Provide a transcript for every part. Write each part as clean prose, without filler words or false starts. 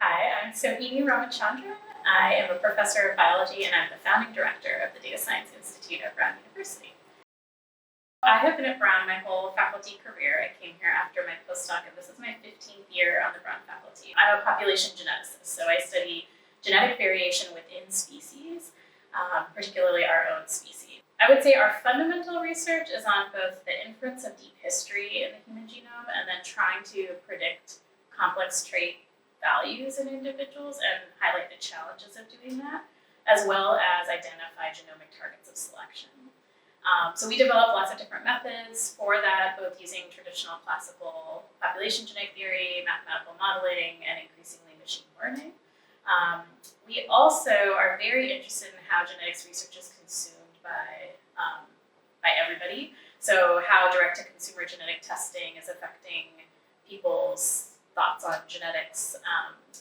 Hi, I'm Sohini Ramachandran. I am a professor of biology and I'm the founding director of the Data Science Institute at Brown University. I have been at Brown my whole faculty career. I came here after my postdoc, and this is my 15th year on the Brown faculty. I'm a population geneticist, so I study genetic variation within species, particularly our own species. I would say our fundamental research is on both the inference of deep history in the human genome and then trying to predict complex trait values in individuals and highlight the challenges of doing that, as well as identify genomic targets of selection. So we developed lots of different methods for that, both using traditional classical population genetic theory, mathematical modeling, and increasingly machine learning. We also are very interested in how genetics research is consumed by everybody. So how direct-to-consumer genetic testing is affecting people's thoughts on genetics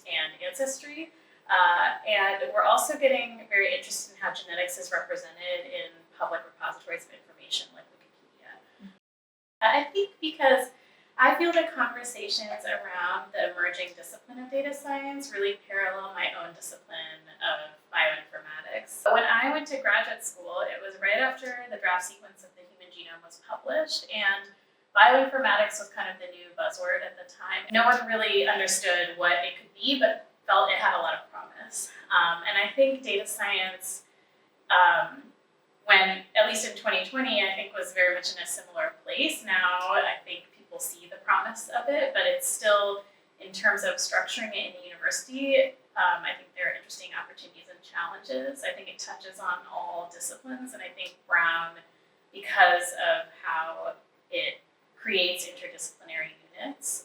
and ancestry. And we're also getting very interested in how genetics is represented in public repositories of information like Wikipedia. I think because I feel that conversations around the emerging discipline of data science really parallel my own discipline of bioinformatics. When I went to graduate school, it was right after the draft sequence of the human genome was published, and bioinformatics was kind of the new buzzword at the time. No one really understood what it could be, but felt it had a lot of promise. And I think data science, when, at least in 2020, I think was very much in a similar place. Now I think people see the promise of it, but it's still, in terms of structuring it in the university, I think there are interesting opportunities and challenges. I think it touches on all disciplines, and I think Brown, because of how it creates interdisciplinary units,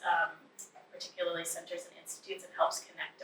particularly centers and institutes, and helps connect